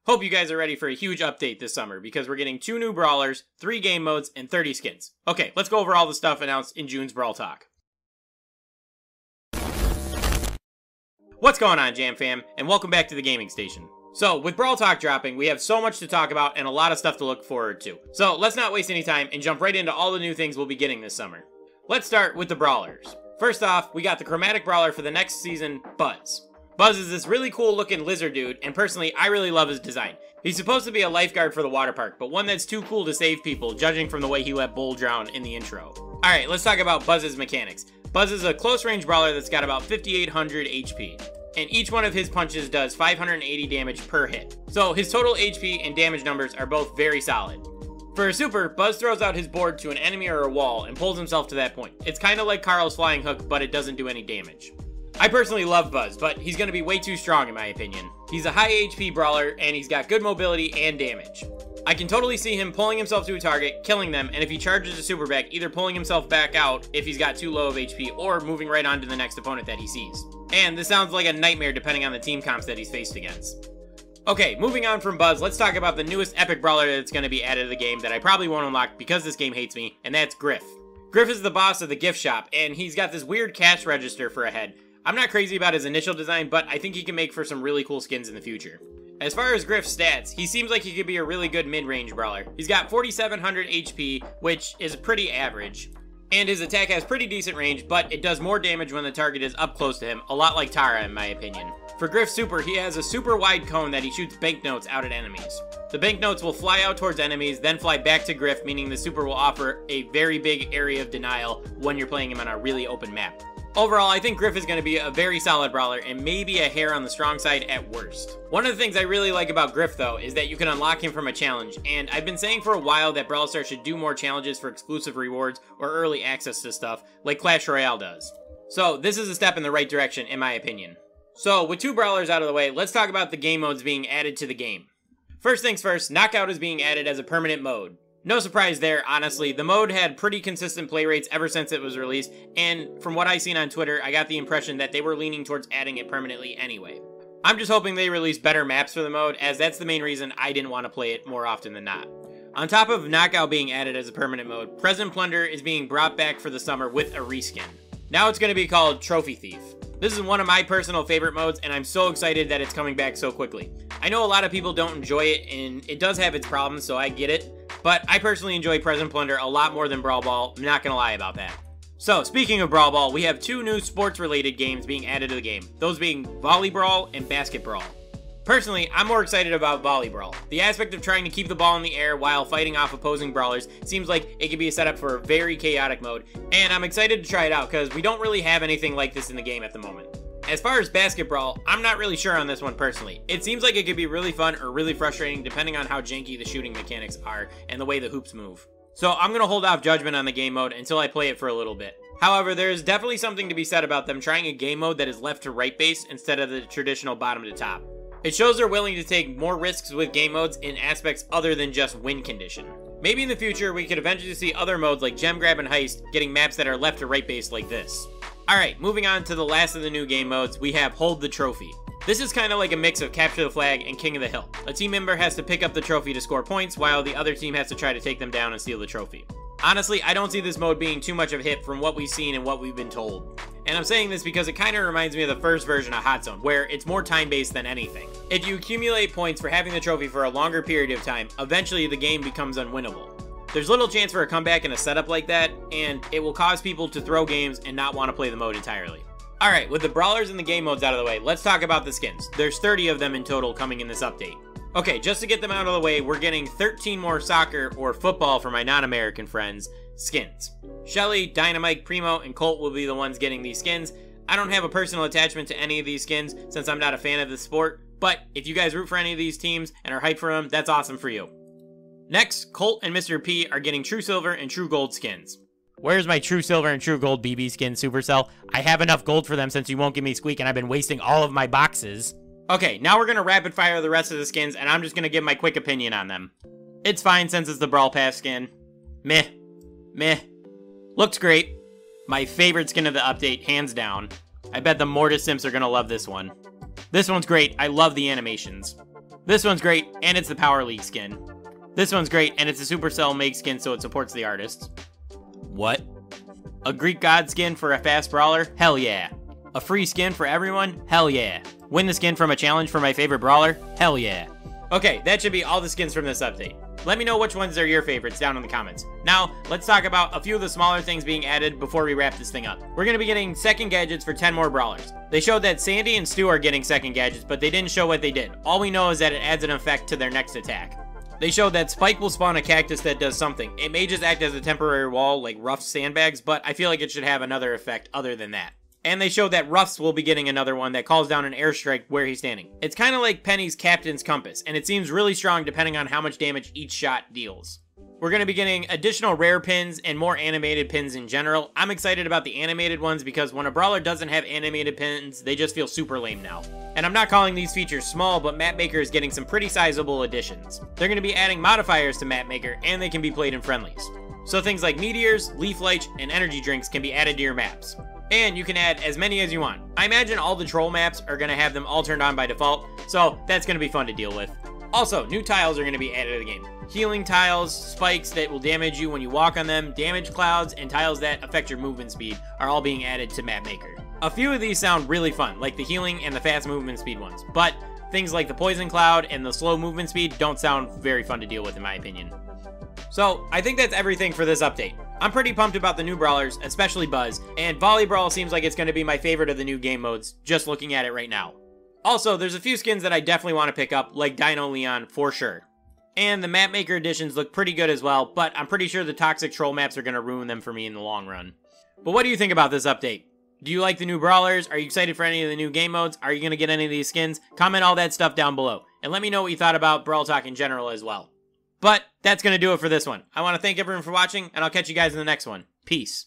Hope you guys are ready for a huge update this summer because we're getting 2 new brawlers, 3 game modes, and 30 skins. Okay, let's go over all the stuff announced in June's Brawl Talk. What's going on, Jam Fam, and welcome back to the gaming station. So, with Brawl Talk dropping, we have so much to talk about and a lot of stuff to look forward to. So, let's not waste any time and jump right into all the new things we'll be getting this summer. Let's start with the brawlers. First off, we got the chromatic brawler for the next season, Buzz. Buzz is this really cool looking lizard dude, and personally, I really love his design. He's supposed to be a lifeguard for the water park, but one that's too cool to save people, judging from the way he let Bull drown in the intro. Alright, let's talk about Buzz's mechanics. Buzz is a close range brawler that's got about 5,800 HP, and each one of his punches does 580 damage per hit. So his total HP and damage numbers are both very solid. For a super, Buzz throws out his board to an enemy or a wall and pulls himself to that point. It's kinda like Carl's flying hook, but it doesn't do any damage. I personally love Buzz, but he's going to be way too strong in my opinion. He's a high HP brawler, and he's got good mobility and damage. I can totally see him pulling himself to a target, killing them, and if he charges a super back, either pulling himself back out if he's got too low of HP, or moving right on to the next opponent that he sees. And this sounds like a nightmare depending on the team comps that he's faced against. Okay, moving on from Buzz, let's talk about the newest epic brawler that's going to be added to the game that I probably won't unlock because this game hates me, and that's Griff. Griff is the boss of the gift shop, and he's got this weird cash register for a head. I'm not crazy about his initial design, but I think he can make for some really cool skins in the future. As far as Griff's stats, he seems like he could be a really good mid-range brawler. He's got 4,700 HP, which is pretty average. And his attack has pretty decent range, but it does more damage when the target is up close to him, a lot like Tara in my opinion. For Griff's super, he has a super wide cone that he shoots banknotes out at enemies. The banknotes will fly out towards enemies, then fly back to Griff, meaning the super will offer a very big area of denial when you're playing him on a really open map. Overall, I think Griff is going to be a very solid brawler and maybe a hair on the strong side at worst. One of the things I really like about Griff though is that you can unlock him from a challenge, and I've been saying for a while that Brawl Stars should do more challenges for exclusive rewards or early access to stuff like Clash Royale does. So this is a step in the right direction in my opinion. So with 2 brawlers out of the way, let's talk about the game modes being added to the game. First things first, Knockout is being added as a permanent mode. No surprise there, honestly. The mode had pretty consistent play rates ever since it was released, and from what I've seen on Twitter, I got the impression that they were leaning towards adding it permanently anyway. I'm just hoping they release better maps for the mode, as that's the main reason I didn't want to play it more often than not. On top of Knockout being added as a permanent mode, Present Plunder is being brought back for the summer with a reskin. Now it's going to be called Trophy Thief. This is one of my personal favorite modes, and I'm so excited that it's coming back so quickly. I know a lot of people don't enjoy it, and it does have its problems, so I get it. But I personally enjoy Present Plunder a lot more than Brawl Ball, I'm not gonna lie about that. So, speaking of Brawl Ball, we have 2 new sports-related games being added to the game, those being Volley Brawl and Basket Brawl. Personally, I'm more excited about Volley Brawl. The aspect of trying to keep the ball in the air while fighting off opposing brawlers seems like it could be a setup for a very chaotic mode, and I'm excited to try it out because we don't really have anything like this in the game at the moment. As far as Basket Brawl, I'm not really sure on this one personally. It seems like it could be really fun or really frustrating depending on how janky the shooting mechanics are and the way the hoops move. So I'm going to hold off judgment on the game mode until I play it for a little bit. However, there is definitely something to be said about them trying a game mode that is left to right base instead of the traditional bottom to top. It shows they're willing to take more risks with game modes in aspects other than just win condition. Maybe in the future we could eventually see other modes like Gem Grab and Heist getting maps that are left to right base like this. Alright, moving on to the last of the new game modes, we have Hold the Trophy. This is kind of like a mix of Capture the Flag and King of the Hill. A team member has to pick up the trophy to score points, while the other team has to try to take them down and steal the trophy. Honestly, I don't see this mode being too much of a hit from what we've seen and what we've been told. And I'm saying this because it kind of reminds me of the first version of Hot Zone, where it's more time-based than anything. If you accumulate points for having the trophy for a longer period of time, eventually the game becomes unwinnable. There's little chance for a comeback in a setup like that, and it will cause people to throw games and not want to play the mode entirely. Alright, with the brawlers and the game modes out of the way, let's talk about the skins. There's 30 of them in total coming in this update. Okay, just to get them out of the way, we're getting 13 more soccer, or football for my non-American friends, skins. Shelly, Dynamite, Primo, and Colt will be the ones getting these skins. I don't have a personal attachment to any of these skins since I'm not a fan of the sport, but if you guys root for any of these teams and are hyped for them, that's awesome for you. Next, Colt and Mr. P are getting True Silver and True Gold skins. Where's my True Silver and True Gold BB skin, Supercell? I have enough gold for them since you won't give me Squeak and I've been wasting all of my boxes. Okay, now we're gonna rapid fire the rest of the skins and I'm just gonna give my quick opinion on them. It's fine since it's the Brawl Pass skin. Meh. Meh. Looks great. My favorite skin of the update, hands down. I bet the Mortis Simps are gonna love this one. This one's great. I love the animations. This one's great, and it's the Power League skin. This one's great, and it's a Supercell make skin, so it supports the artists. What? A Greek god skin for a fast brawler? Hell yeah. A free skin for everyone? Hell yeah. Win the skin from a challenge for my favorite brawler? Hell yeah. Okay, that should be all the skins from this update. Let me know which ones are your favorites down in the comments. Now, let's talk about a few of the smaller things being added before we wrap this thing up. We're going to be getting second gadgets for 10 more brawlers. They showed that Sandy and Stu are getting second gadgets, but they didn't show what they did. All we know is that it adds an effect to their next attack. They showed that Spike will spawn a cactus that does something. It may just act as a temporary wall, like rough sandbags, but I feel like it should have another effect other than that. And they showed that Ruffs will be getting another one that calls down an airstrike where he's standing. It's kind of like Penny's Captain's Compass, and it seems really strong depending on how much damage each shot deals. We're going to be getting additional rare pins and more animated pins in general. I'm excited about the animated ones because when a brawler doesn't have animated pins, they just feel super lame now. And I'm not calling these features small, but Mapmaker is getting some pretty sizable additions. They're going to be adding modifiers to Mapmaker, and they can be played in friendlies. So things like meteors, leaf lights, and energy drinks can be added to your maps. And you can add as many as you want. I imagine all the troll maps are going to have them all turned on by default, so that's going to be fun to deal with. Also, new tiles are going to be added to the game. Healing tiles, spikes that will damage you when you walk on them, damage clouds, and tiles that affect your movement speed are all being added to Mapmaker. A few of these sound really fun, like the healing and the fast movement speed ones, but things like the poison cloud and the slow movement speed don't sound very fun to deal with in my opinion. So, I think that's everything for this update. I'm pretty pumped about the new brawlers, especially Buzz, and Volley Brawl seems like it's going to be my favorite of the new game modes, just looking at it right now. Also, there's a few skins that I definitely want to pick up, like Dino Leon, for sure. And the Mapmaker editions look pretty good as well, but I'm pretty sure the Toxic Troll maps are going to ruin them for me in the long run. But what do you think about this update? Do you like the new brawlers? Are you excited for any of the new game modes? Are you going to get any of these skins? Comment all that stuff down below, and let me know what you thought about Brawl Talk in general as well. But that's going to do it for this one. I want to thank everyone for watching, and I'll catch you guys in the next one. Peace.